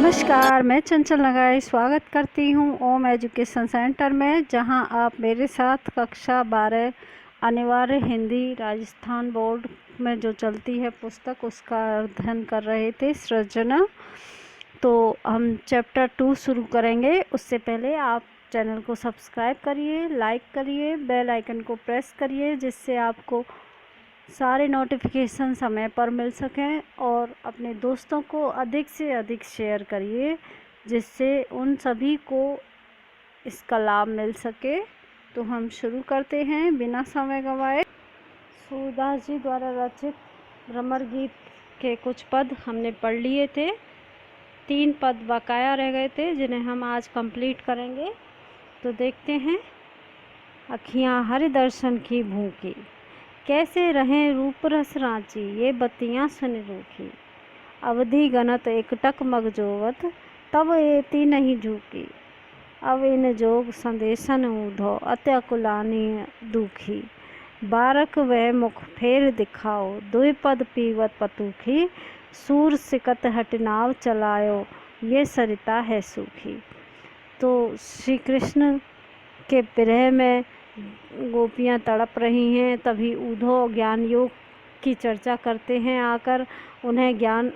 नमस्कार, मैं चंचल नगाई स्वागत करती हूँ ओम एजुकेशन सेंटर में, जहाँ आप मेरे साथ कक्षा 12 अनिवार्य हिंदी राजस्थान बोर्ड में जो चलती है पुस्तक, उसका अध्ययन कर रहे थे, सृजना। तो हम चैप्टर 2 शुरू करेंगे। उससे पहले आप चैनल को सब्सक्राइब करिए, लाइक करिए, बेल आइकन को प्रेस करिए, जिससे आपको सारे नोटिफिकेशन समय पर मिल सकें, और अपने दोस्तों को अधिक से अधिक शेयर करिए, जिससे उन सभी को इसका लाभ मिल सके। तो हम शुरू करते हैं बिना समय गंवाए। सूरदास जी द्वारा रचित भ्रमर गीत के कुछ पद हमने पढ़ लिए थे। 3 पद बकाया रह गए थे, जिन्हें हम आज कंप्लीट करेंगे। तो देखते हैं। अखियाँ हरि दर्शन की भूखी, कैसे रहें रूप रस रांची, ये बत्तियाँ सुन रूखी। अवधि गणत एकटक मगजोवत, तब एति नहीं झूकी। अब इन जोग संदेशन ऊधो, अत्याकुलानी दुखी। बारक वह मुख फेर दिखाओ, दुई पद पीवत पतुखी। सूर सिकत हटनाव चलायो, ये सरिता है सूखी। तो श्री कृष्ण के विरह में गोपियाँ तड़प रही हैं, तभी उद्धव ज्ञान योग की चर्चा करते हैं। आकर उन्हें ज्ञान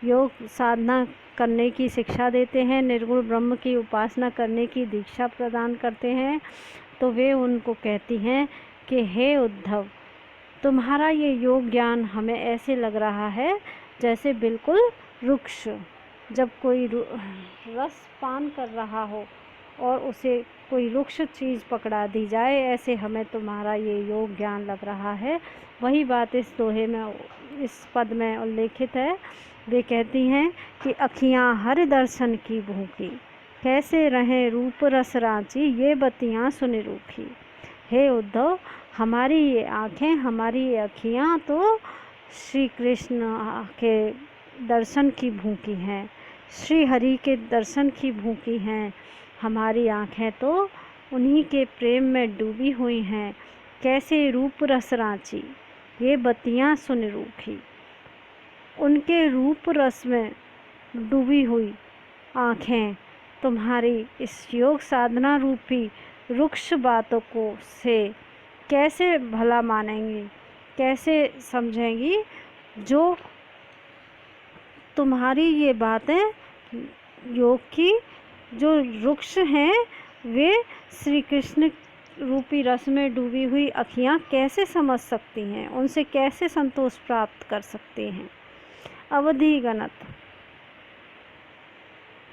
योग साधना करने की शिक्षा देते हैं, निर्गुण ब्रह्म की उपासना करने की दीक्षा प्रदान करते हैं। तो वे उनको कहती हैं कि हे उद्धव, तुम्हारा ये योग ज्ञान हमें ऐसे लग रहा है जैसे बिल्कुल वृक्ष जब कोई रस पान कर रहा हो और उसे कोई रुक्ष चीज़ पकड़ा दी जाए, ऐसे हमें तुम्हारा ये योग ज्ञान लग रहा है। वही बात इस दोहे में, इस पद में उल्लेखित है। वे कहती हैं कि अखियाँ हरि दर्शन की भूखी, कैसे रहें रूप रस रांची, ये बत्तियाँ सुन रूखी। हे उद्धव, हमारी ये आँखें, हमारी ये अखियाँ तो श्री कृष्ण के दर्शन की भूखी हैं, श्री हरि के दर्शन की भूखी हैं। हमारी आँखें तो उन्हीं के प्रेम में डूबी हुई हैं। कैसे रूप रस रांची, ये बत्तियाँ सुन रूखी। उनके रूप रस में डूबी हुई आँखें तुम्हारी इस योग साधना रूपी रुक्ष बातों को से कैसे भला मानेंगी, कैसे समझेंगी। जो तुम्हारी ये बातें योग की जो वृक्ष हैं, वे श्री कृष्ण रूपी रस में डूबी हुई अखियाँ कैसे समझ सकती हैं, उनसे कैसे संतोष प्राप्त कर सकते हैं। अवधि गणत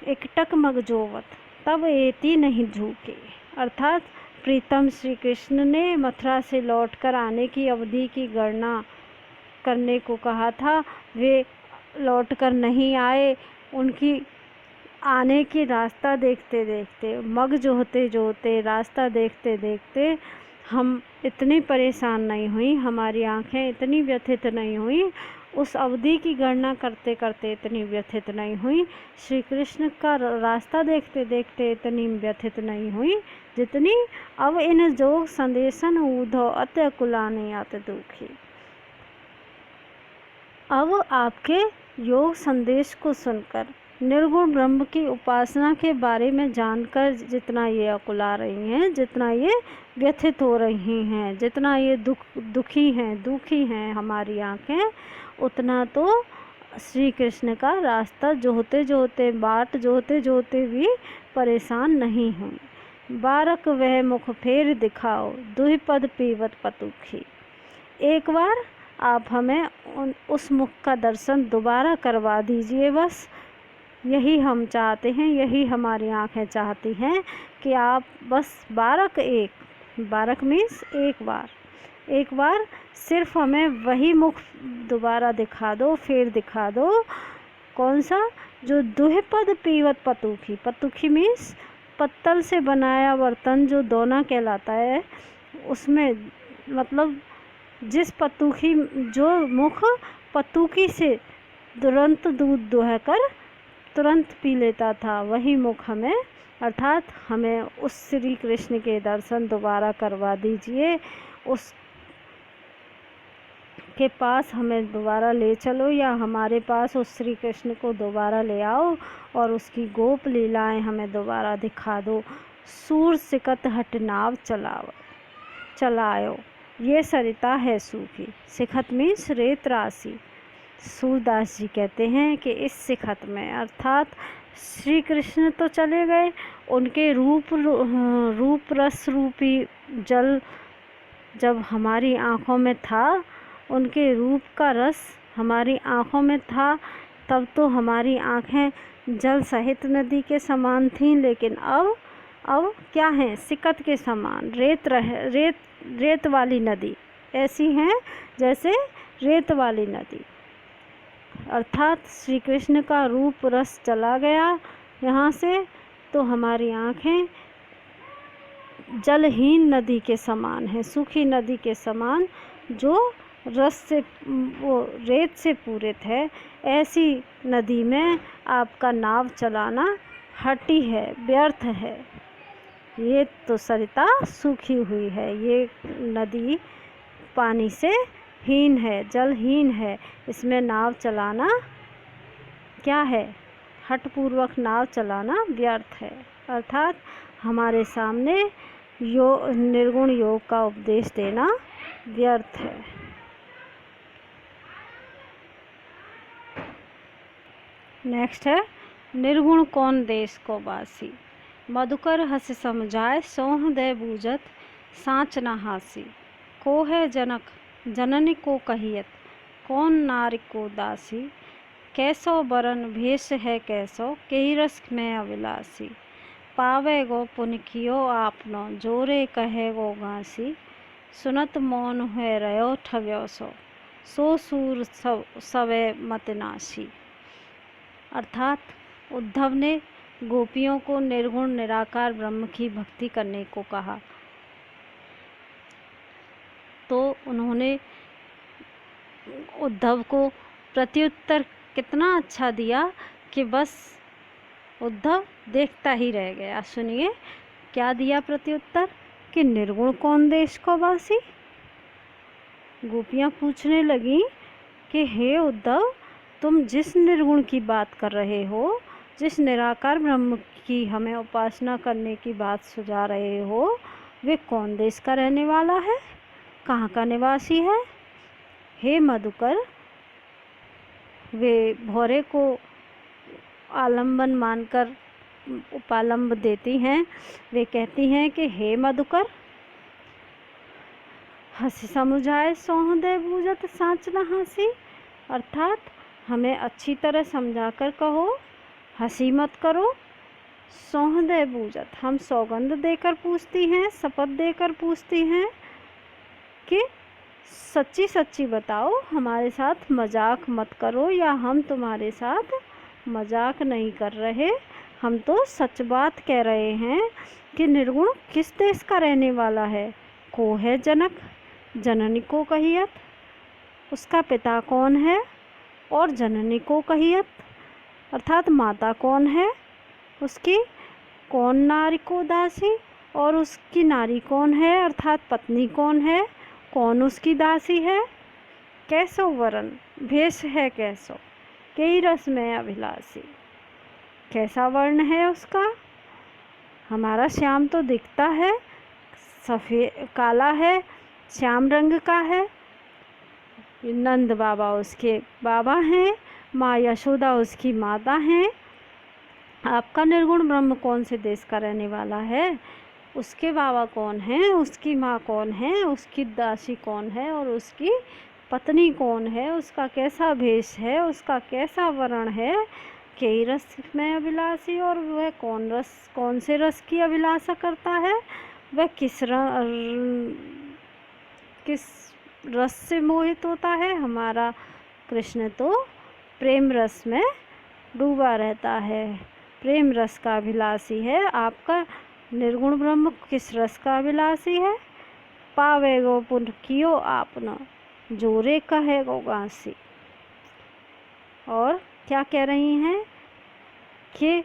एकटक मगजोवत, तब एति नहीं झूके। अर्थात प्रीतम श्री कृष्ण ने मथुरा से लौटकर आने की अवधि की गणना करने को कहा था। वे लौटकर नहीं आए। उनकी आने की रास्ता देखते देखते, मग जोहते जोहते, रास्ता देखते देखते हम इतनी परेशान नहीं हुई, हमारी आँखें इतनी व्यथित नहीं हुई, उस अवधि की गणना करते करते इतनी व्यथित नहीं हुई, श्री कृष्ण का रास्ता देखते देखते इतनी व्यथित नहीं हुई, जितनी अब इन जोग संदेशन ऊधो अत्याकुलानी आत दुखी। अब आपके योग संदेश को सुनकर, निर्गुण ब्रह्म की उपासना के बारे में जानकर जितना ये अकुला रही हैं, जितना ये व्यथित हो रही हैं, जितना ये दुखी हैं हमारी आँखें, उतना तो श्री कृष्ण का रास्ता जोहते जोहते, बाट जोहते जोहते भी परेशान नहीं हुई। बारक वह मुख फेर दिखाओ, दुहि पद पीवत पतुखी। एक बार आप हमें उस मुख का दर्शन दोबारा करवा दीजिए। बस यही हम चाहते हैं, यही हमारी आँखें चाहती हैं कि आप बस बारक मीन्स एक बार सिर्फ हमें वही मुख दोबारा दिखा दो, फिर दिखा दो। कौन सा? जो दुहिपद पीवत पतुखी, पतुखी मीन्स पत्तल से बनाया बर्तन जो दोना कहलाता है, उसमें मतलब जिस पतुखी, जो मुख पतुकी से तुरंत दूध दुहकर तुरंत पी लेता था, वही मुख हमें, अर्थात हमें उस श्री कृष्ण के दर्शन दोबारा करवा दीजिए। उस के पास हमें दोबारा ले चलो, या हमारे पास उस श्री कृष्ण को दोबारा ले आओ और उसकी गोप लीलाएं हमें दोबारा दिखा दो। सूर सिकत हट नाव चलायो, ये सरिता है सूखी। सिखत मीन्स रेत राशि। सूरदास जी कहते हैं कि इस सिखत में, अर्थात श्री कृष्ण तो चले गए, उनके रूप रस रूपी जल जब हमारी आँखों में था, उनके रूप का रस हमारी आँखों में था, तब तो हमारी आँखें जल सहित नदी के समान थीं। लेकिन अब क्या हैं? सिकत के समान, रेत वाली नदी, ऐसी हैं जैसे रेत वाली नदी। अर्थात श्री कृष्ण का रूप रस चला गया यहाँ से, तो हमारी आँखें जलहीन नदी के समान है, सूखी नदी के समान, जो रस से, वो रेत से पूरित है। ऐसी नदी में आपका नाव चलाना हटी है, व्यर्थ है। ये तो सरिता सूखी हुई है, ये नदी पानी से हीन है, जलहीन है, इसमें नाव चलाना क्या है? हठपूर्वक नाव चलाना व्यर्थ है। अर्थात हमारे सामने निर्गुण योग का उपदेश देना व्यर्थ है। नेक्स्ट है, निर्गुण कौन देश को बासी। मधुकर हस समझाए सोह दे बूझत, साँच न हासी। को है जनक जननी को कहियत, कौन नारी को दासी। कैसो बरन भेष है कैसो, केही रस में अभिलाषी। पावे गो पुन कियो आपनो, जोरे कहे गो घासी। सुनत मौन है रयो ठग्यो सो सूर सवे मत नासी। अर्थात उद्धव ने गोपियों को निर्गुण निराकार ब्रह्म की भक्ति करने को कहा, तो उन्होंने उद्धव को प्रत्युत्तर कितना अच्छा दिया कि बस उद्धव देखता ही रह गया। सुनिए क्या दिया प्रत्युत्तर, कि निर्गुण कौन देश को वासी। गोपियाँ पूछने लगी कि हे उद्धव, तुम जिस निर्गुण की बात कर रहे हो, जिस निराकार ब्रह्म की हमें उपासना करने की बात सुझा रहे हो, वे कौन देश का रहने वाला है, कहाँ का निवासी है। हे मधुकर, वे भौरे को आलम्बन मानकर उपालंब देती हैं। वे कहती हैं कि हे मधुकर, हंसी समुझाए सोह दे बूझत, साँच न हासी। अर्थात हमें अच्छी तरह समझाकर कहो, हंसी मत करो। सोह दे बूझत, हम सौगंध देकर पूछती हैं, शपथ देकर पूछती हैं कि सच्ची सच्ची बताओ, हमारे साथ मजाक मत करो, या हम तुम्हारे साथ मजाक नहीं कर रहे, हम तो सच बात कह रहे हैं कि निर्गुण किस देश का रहने वाला है। को है जनक जननी को कहियत, उसका पिता कौन है, और जननी को कहियत अर्थात माता कौन है उसकी, कौन नारी को दासी, और उसकी नारी कौन है अर्थात पत्नी कौन है, कौन उसकी दासी है। कैसो वरन भेष है कैसो, कई रस में अभिलाषी। कैसा वर्ण है उसका, हमारा श्याम तो दिखता है, सफ़ेद काला है, श्याम रंग का है। नंद बाबा उसके बाबा हैं, माँ यशोदा उसकी माता हैं। आपका निर्गुण ब्रह्म कौन से देश का रहने वाला है, उसके बाबा कौन हैं, उसकी माँ कौन है, उसकी दासी कौन है, और उसकी पत्नी कौन है, उसका कैसा भेष है, उसका कैसा वर्ण है। कई रस में अभिलाषी, और वह कौन से रस की अभिलाषा करता है, वह किस रस से मोहित होता है। हमारा कृष्ण तो प्रेम रस में डूबा रहता है, प्रेम रस का अभिलाषी है। आपका निर्गुण ब्रह्म किस रस का अभिलाषी है। पावे गो पुन कियो आपनो, जोरे कहे गो गांसी। और क्या कह रही हैं कि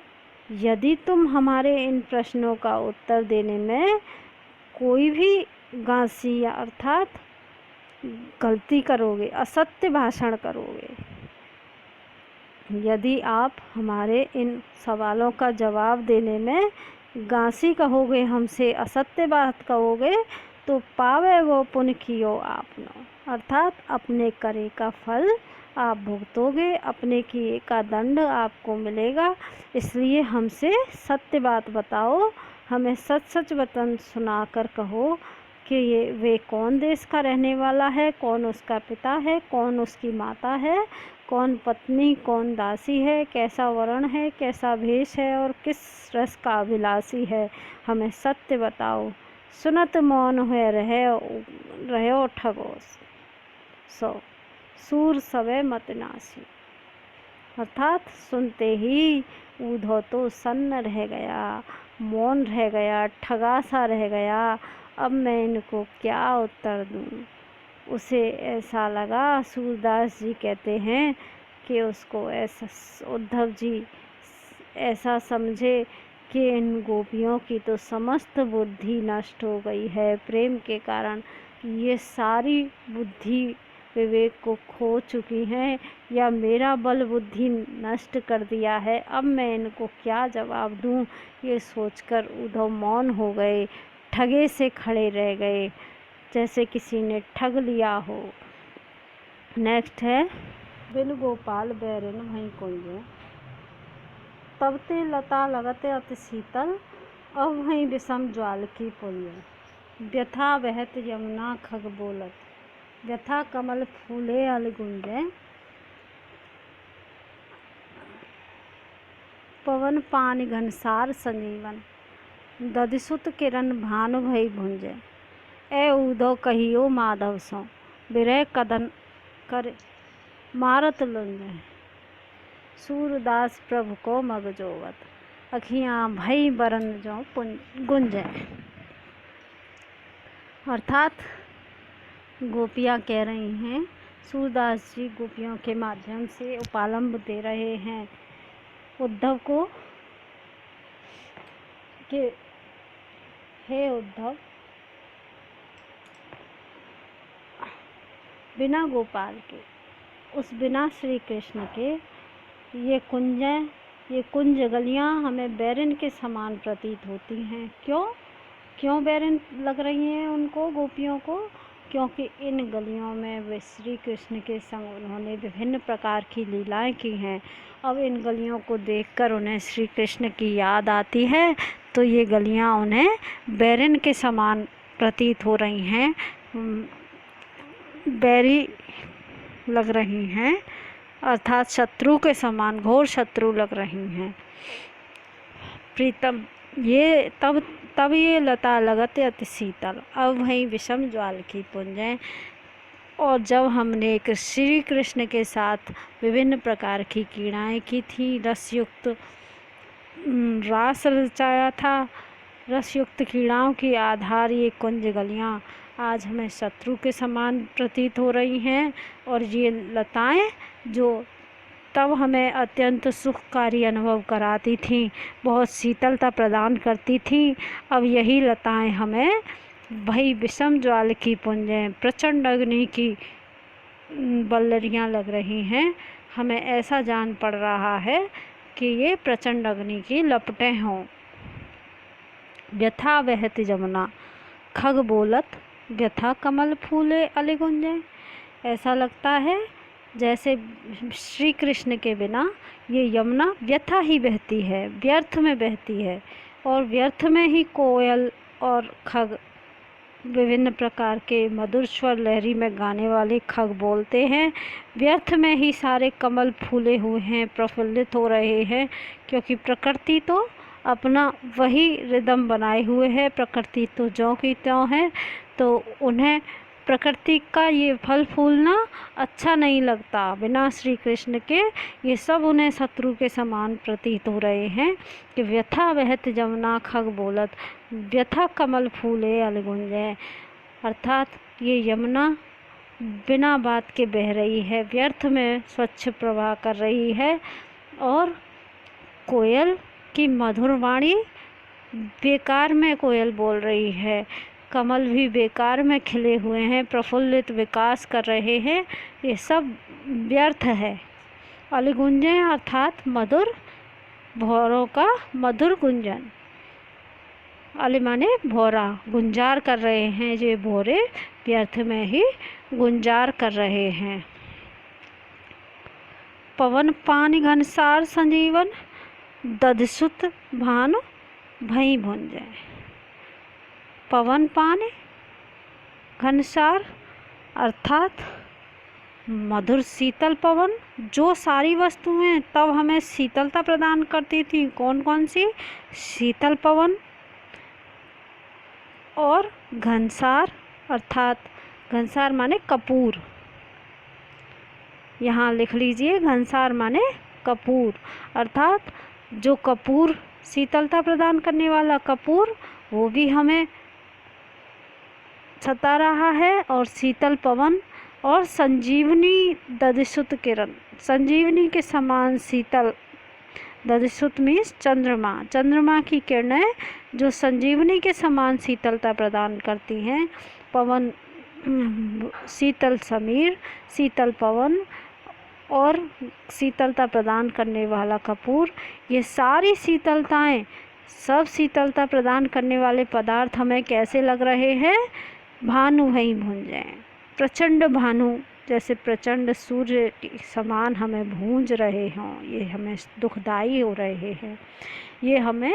यदि तुम हमारे इन प्रश्नों का उत्तर देने में कोई भी गांसी अर्थात गलती करोगे, असत्य भाषण करोगे। यदि आप हमारे इन सवालों का जवाब देने में गांसी कहोगे, हमसे असत्य बात कहोगे, तो पावेगो पुण्य कियो आपनो, अर्थात अपने करे का फल आप भुगतोगे, अपने किए का दंड आपको मिलेगा। इसलिए हमसे सत्य बात बताओ, हमें सच सच वचन सुनाकर कहो कि ये वे कौन देश का रहने वाला है, कौन उसका पिता है, कौन उसकी माता है, कौन पत्नी, कौन दासी है, कैसा वर्ण है, कैसा भेष है और किस रस का अभिलाषी है। हमें सत्य बताओ। सुनत मौन हुए रहो ठगो सो सूर सवे मत नासी, अर्थात सुनते ही ऊधो तो सन्न रह गया, मौन रह गया, ठगा सा रह गया। अब मैं इनको क्या उत्तर दूँ। उसे ऐसा लगा, सूरदास जी कहते हैं कि उसको ऐसा, उद्धव जी ऐसा समझे कि इन गोपियों की तो समस्त बुद्धि नष्ट हो गई है प्रेम के कारण। ये सारी बुद्धि विवेक को खो चुकी हैं या मेरा बल बुद्धि नष्ट कर दिया है। अब मैं इनको क्या जवाब दूँ, ये सोचकर उद्धव मौन हो गए, ठगे से खड़े रह गए, जैसे किसी ने ठग लिया हो। नेक्स्ट है, बिन गोपाल बैरिन वहीं कुंज, तब ते लता लगते अति शीतल, अब वहीं विषम ज्वाल की पुंज। व्यथा बहत यमुना खग बोलत, व्यथा कमल फूले अल गुंजे। पवन पानी घनसार संजीवन, दधिसुत किरण भानु भई भुंजे। ए उधो कहियो माधव सो, विरह कदन कर मारत लुंजे। सूरदास प्रभु को मग जोवत, अखियाँ भई बरन जो गुंजे। अर्थात गोपियाँ कह रही हैं, सूरदास जी गोपियों के माध्यम से उपालंब दे रहे हैं उद्धव को कि हे उद्धव, बिना गोपाल के, उस बिना श्री कृष्ण के ये कुंज गलियाँ हमें बैरिन के समान प्रतीत होती हैं। क्यों बैरिन लग रही हैं उनको, गोपियों को? क्योंकि इन गलियों में वे श्री कृष्ण के संग उन्होंने विभिन्न प्रकार की लीलाएं की हैं। अब इन गलियों को देखकर उन्हें श्री कृष्ण की याद आती है, तो ये गलियां उन्हें बैरिन के समान प्रतीत हो रही हैं, बैरी लग रही हैं, अर्थात शत्रु के समान, घोर शत्रु लग रही हैं। प्रीतम ये तब ये लता लगते अति शीतल, अब वहीं विषम ज्वाल की पुंज। और जब हमने श्री कृष्ण के साथ विभिन्न प्रकार की क्रीड़ाएँ की थी, रसयुक्त रास रचाया था, रसयुक्त क्रीड़ाओं के आधार ये कुंज गलियाँ आज हमें शत्रु के समान प्रतीत हो रही हैं। और ये लताएं जो तब हमें अत्यंत सुखकारी अनुभव कराती थीं, बहुत शीतलता प्रदान करती थीं, अब यही लताएं हमें वही विषम ज्वाल की पुंजें, प्रचंड अग्नि की बल्लरियाँ लग रही हैं। हमें ऐसा जान पड़ रहा है कि ये प्रचंड अग्नि की लपटें हों। व्यथा बहत यमुना खग बोलत, व्यथा कमल फूले अली गुंजे। ऐसा लगता है जैसे श्री कृष्ण के बिना ये यमुना व्यथा ही बहती है, व्यर्थ में बहती है, और व्यर्थ में ही कोयल और खग, विभिन्न प्रकार के मधुर स्वर लहरी में गाने वाले खग बोलते हैं। व्यर्थ में ही सारे कमल फूले हुए हैं, प्रफुल्लित हो रहे हैं, क्योंकि प्रकृति तो अपना वही रिदम बनाए हुए है, प्रकृति तो ज्यों की त्यों है, तो उन्हें प्रकृति का ये फल फूलना अच्छा नहीं लगता। बिना श्री कृष्ण के ये सब उन्हें शत्रु के समान प्रतीत हो रहे हैं कि व्यथा बहत यमुना खग बोलत, व्यथा कमल फूले अल गुंजे। अर्थात ये यमुना बिना बात के बह रही है, व्यर्थ में स्वच्छ प्रवाह कर रही है, और कोयल की मधुर वाणी बेकार में कोयल बोल रही है। कमल भी बेकार में खिले हुए हैं, प्रफुल्लित विकास कर रहे हैं, ये सब व्यर्थ है। अलिगुंजें अर्थात मधुर, भौरों का मधुर गुंजन। अली माने भौरा, गुंजार कर रहे हैं, ये भौरे व्यर्थ में ही गुंजार कर रहे हैं। पवन पानी घनसार संजीवन, दधसुत भानु भई भुंजे। पवन पानी घनसार अर्थात मधुर शीतल पवन, जो सारी वस्तुएं तब हमें शीतलता प्रदान करती थी, कौन कौन सी? शीतल पवन। और घनसार अर्थात घनसार माने कपूर, यहाँ लिख लीजिए, घनसार माने कपूर अर्थात जो कपूर, शीतलता प्रदान करने वाला कपूर, वो भी हमें सता रहा है। और शीतल पवन और संजीवनी दधसुत किरण, संजीवनी के समान शीतल, दधसुत मीन्स चंद्रमा, चंद्रमा की किरणें जो संजीवनी के समान शीतलता प्रदान करती हैं। पवन शीतल समीर, शीतल पवन और शीतलता प्रदान करने वाला कपूर, ये सारी शीतलताएं, सब शीतलता प्रदान करने वाले पदार्थ हमें कैसे लग रहे हैं? भानु भई भुंजे, प्रचंड भानु, जैसे प्रचंड सूर्य के समान हमें भूंज रहे हों, ये हमें दुखदाई हो रहे हैं। ये हमें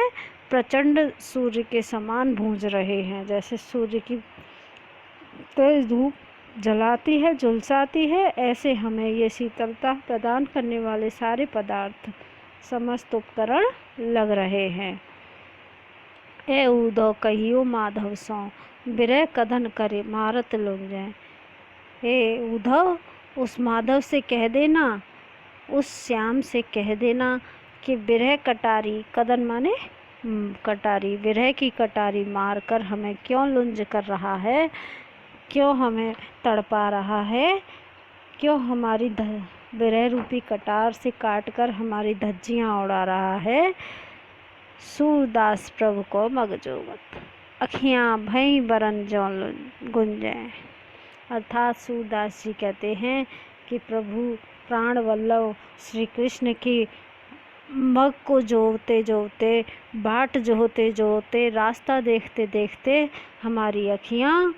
प्रचंड सूर्य के समान भूंज रहे हैं, जैसे सूर्य की तेज धूप जलाती है, झुलसाती है, ऐसे हमें ये शीतलता प्रदान करने वाले सारे पदार्थ, समस्त उपकरण लग रहे हैं। ए उधव कहियो माधव सौ, बिरह कथन करे मारत लुंजे। हे उद्धव, उस माधव से कह देना, उस श्याम से कह देना कि बिरह कटारी, कदन माने कटारी, बिरह की कटारी मारकर हमें क्यों लुंज कर रहा है, क्यों हमें तड़पा रहा है, क्यों हमारी बिरह रूपी कटार से काटकर हमारी धज्जियाँ उड़ा रहा है। सूरदास प्रभु को मगजोवत, अखियाँ भई बरन जौन गुंजे। अर्थात सूरदास जी कहते हैं कि प्रभु प्राण वल्लभ श्री कृष्ण की मग को जोते जोते, बाट जोते जोते, रास्ता देखते देखते हमारी अखियाँ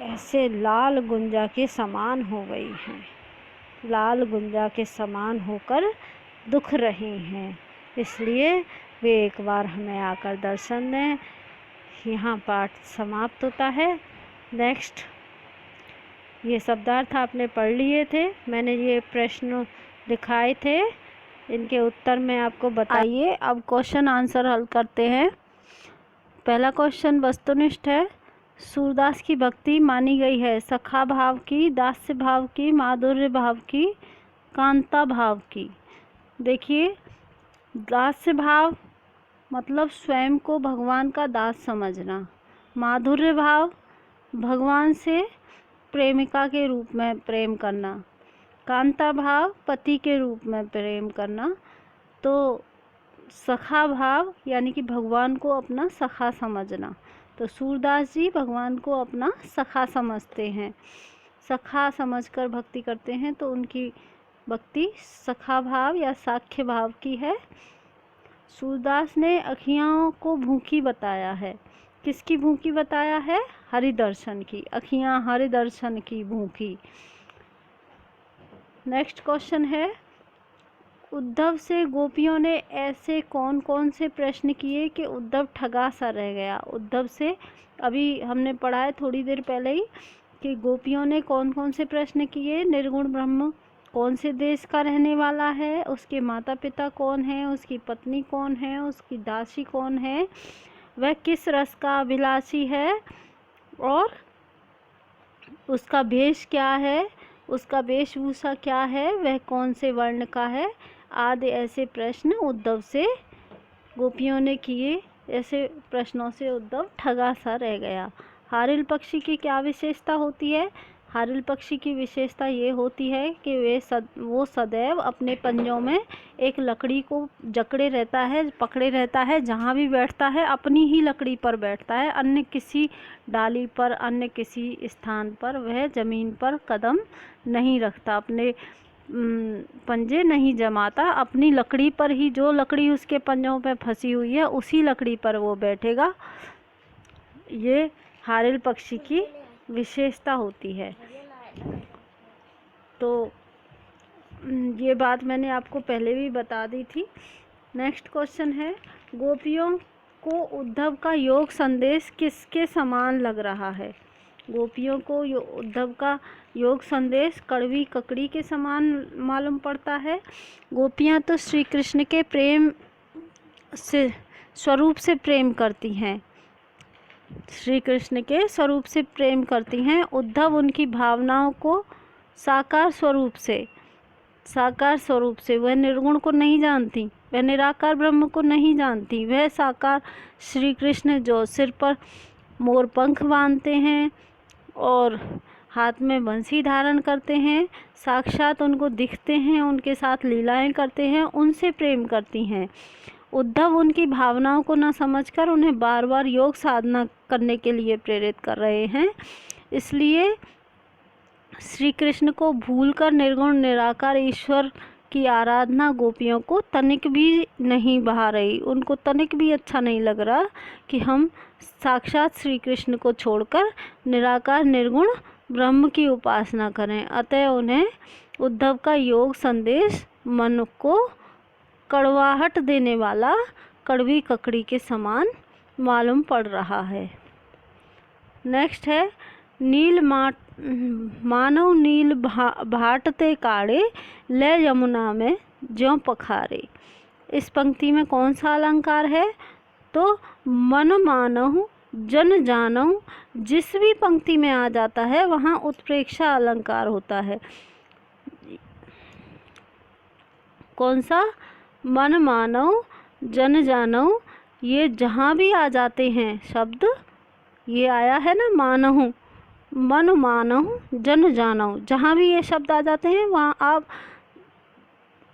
ऐसे लाल गुंजा के समान हो गई हैं, लाल गुंजा के समान होकर दुख रही हैं। इसलिए वे एक बार हमें आकर दर्शन दें। यहाँ पाठ समाप्त होता है। नेक्स्ट, ये शब्दार्थ आपने पढ़ लिए थे, मैंने ये प्रश्न दिखाए थे, इनके उत्तर मैं आपको बताइए। अब क्वेश्चन आंसर हल करते हैं। पहला क्वेश्चन वस्तुनिष्ठ है। सूरदास की भक्ति मानी गई है सखा भाव की, दास्य भाव की, माधुर्य भाव की, कांता भाव की। देखिए, दास्य भाव मतलब स्वयं को भगवान का दास समझना, माधुर्य भाव भगवान से प्रेमिका के रूप में प्रेम करना, कांता भाव पति के रूप में प्रेम करना, तो सखा भाव यानी कि भगवान को अपना सखा समझना। तो सूरदास जी भगवान को अपना सखा समझते हैं, सखा समझकर भक्ति करते हैं, तो उनकी भक्ति सखा भाव या साख्य भाव की है। सूरदास ने अखियों को भूखी बताया है। किसकी भूखी बताया है? हरि दर्शन की, अखियाँ हरि दर्शन की भूखी। नेक्स्ट क्वेश्चन है, उद्धव से गोपियों ने ऐसे कौन कौन से प्रश्न किए कि उद्धव ठगा सा रह गया। उद्धव से अभी हमने पढ़ा है थोड़ी देर पहले ही कि गोपियों ने कौन कौन से प्रश्न किए। निर्गुण ब्रह्म कौन से देश का रहने वाला है, उसके माता पिता कौन है, उसकी पत्नी कौन है, उसकी दासी कौन है, वह किस रस का अभिलाषी है और उसका भेष क्या है, उसका वेशभूषा क्या है, वह कौन से वर्ण का है, आदि ऐसे प्रश्न उद्धव से गोपियों ने किए। ऐसे प्रश्नों से उद्धव ठगा सा रह गया। हारिल पक्षी की क्या विशेषता होती है? हारिल पक्षी की विशेषता ये होती है कि वो सदैव अपने पंजों में एक लकड़ी को जकड़े रहता है, पकड़े रहता है। जहाँ भी बैठता है अपनी ही लकड़ी पर बैठता है, अन्य किसी डाली पर, अन्य किसी स्थान पर वह ज़मीन पर कदम नहीं रखता, अपने पंजे नहीं जमाता। अपनी लकड़ी पर ही, जो लकड़ी उसके पंजों पे फंसी हुई है उसी लकड़ी पर वो बैठेगा। ये हारिल पक्षी की विशेषता होती है। तो ये बात मैंने आपको पहले भी बता दी थी। नेक्स्ट क्वेश्चन है, गोपियों को उद्धव का योग संदेश किसके समान लग रहा है? गोपियों को उद्धव का योग संदेश कड़वी ककड़ी के समान मालूम पड़ता है। गोपियाँ तो श्री कृष्ण के प्रेम से स्वरूप से प्रेम करती हैं, श्री कृष्ण के स्वरूप से प्रेम करती हैं। उद्धव उनकी भावनाओं को साकार स्वरूप से, वह निर्गुण को नहीं जानती, वह निराकार ब्रह्म को नहीं जानती। वह साकार श्री कृष्ण जो सिर पर मोर पंख बांधते हैं और हाथ में बंसी धारण करते हैं, साक्षात उनको दिखते हैं, उनके साथ लीलाएं करते हैं, उनसे प्रेम करती हैं। उद्धव उनकी भावनाओं को न समझकर उन्हें बार बार योग साधना करने के लिए प्रेरित कर रहे हैं। इसलिए श्री कृष्ण को भूलकर निर्गुण निराकार ईश्वर की आराधना गोपियों को तनिक भी नहीं बहा रही। उनको तनिक भी अच्छा नहीं लग रहा कि हम साक्षात श्री कृष्ण को छोड़कर निराकार निर्गुण ब्रह्म की उपासना करें। अतः उन्हें उद्धव का योग संदेश मन को कड़वाहट देने वाला कड़वी ककड़ी के समान मालूम पड़ रहा है। नेक्स्ट है, मानव नील भाटते काढ़े, ले यमुना में ज्यों पखारे। इस पंक्ति में कौन सा अलंकार है? तो मन मानहु जन जानहु, जिस भी पंक्ति में आ जाता है वहाँ उत्प्रेक्षा अलंकार होता है। कौन सा? मन मानहु जन जानहु, ये जहाँ भी आ जाते हैं शब्द, ये आया है ना मानहु, मन मानहु जन जानहु, जहाँ भी ये शब्द आ जाते हैं वहाँ आप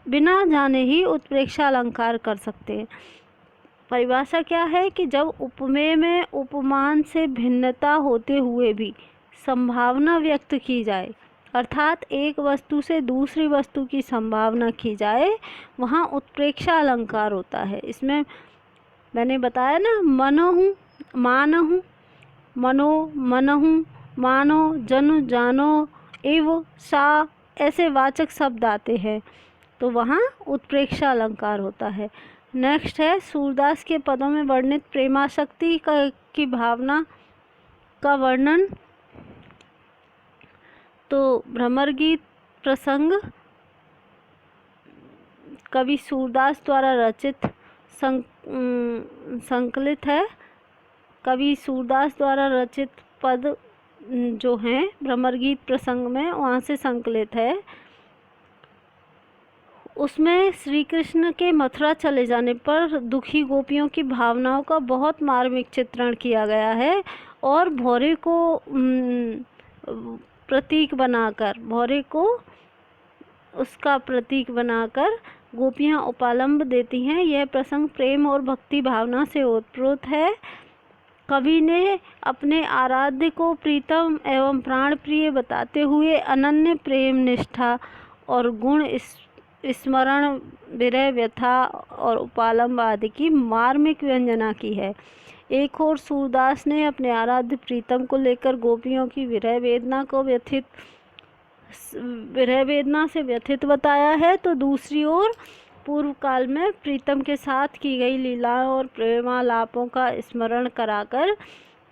बिना जाने ही उत्प्रेक्षा अलंकार कर सकते हैं। परिभाषा क्या है कि जब उपमेय में उपमान से भिन्नता होते हुए भी संभावना व्यक्त की जाए, अर्थात एक वस्तु से दूसरी वस्तु की संभावना की जाए, वहाँ उत्प्रेक्षा अलंकार होता है। इसमें मैंने बताया ना, मनहु मानहु, मनो मनहु मानो, जनु जानो, एव सा, ऐसे वाचक शब्द आते हैं तो वहाँ उत्प्रेक्षा अलंकार होता है। नेक्स्ट है, सूरदास के पदों में वर्णित प्रेमाशक्ति की भावना का वर्णन। तो भ्रमर गीत प्रसंग कवि सूरदास द्वारा रचित संकलित है। कवि सूरदास द्वारा रचित पद जो हैं भ्रमर गीत प्रसंग में, वहाँ से संकलित है। उसमें श्री कृष्ण के मथुरा चले जाने पर दुखी गोपियों की भावनाओं का बहुत मार्मिक चित्रण किया गया है और भौरे को प्रतीक बनाकर, भौरे को उसका प्रतीक बनाकर गोपियाँ उपालंब देती हैं। यह प्रसंग प्रेम और भक्ति भावना से ओतप्रोत है। कवि ने अपने आराध्य को प्रीतम एवं प्राण प्रिय बताते हुए अनन्य प्रेम, निष्ठा और गुण स्मरण, विरह, व्यथा और उपालंब आदि की मार्मिक व्यंजना की है। एक और सूरदास ने अपने आराध्य प्रीतम को लेकर गोपियों की विरह वेदना से व्यथित बताया है, तो दूसरी ओर पूर्व काल में प्रीतम के साथ की गई लीलाओं और प्रेमालापों का स्मरण कराकर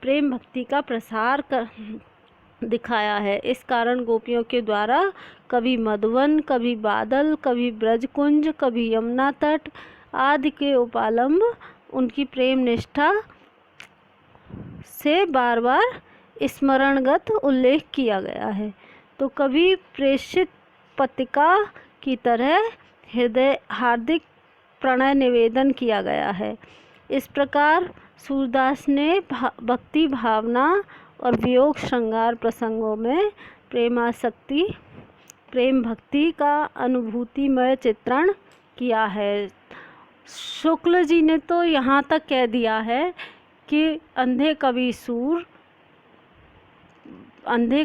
प्रेम भक्ति का प्रसार दिखाया है। इस कारण गोपियों के द्वारा कभी मधुवन, कभी बादल, कभी ब्रजकुंज, कभी यमुना तट आदि के उपालंब उनकी प्रेम निष्ठा से बार बार स्मरणगत उल्लेख किया गया है। तो कभी प्रेषित पत्रिका की तरह हृदय हार्दिक प्रणय निवेदन किया गया है। इस प्रकार सूरदास ने भक्ति भावना और वियोग श्रृंगार प्रसंगों में प्रेमासक्ति प्रेम भक्ति का अनुभूतिमय चित्रण किया है। शुक्ल जी ने तो यहाँ तक कह दिया है कि अंधे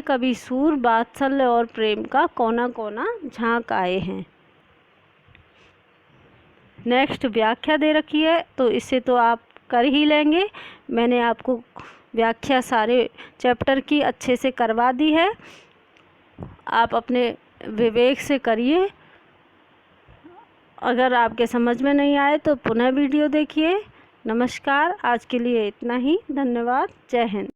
कवि सूर वात्सल्य और प्रेम का कोना कोना झांक आए हैं। नेक्स्ट व्याख्या दे रखी है, तो इसे तो आप कर ही लेंगे। मैंने आपको व्याख्या सारे चैप्टर की अच्छे से करवा दी है, आप अपने विवेक से करिए। अगर आपके समझ में नहीं आए तो पुनः वीडियो देखिए। नमस्कार, आज के लिए इतना ही। धन्यवाद। जय हिंद।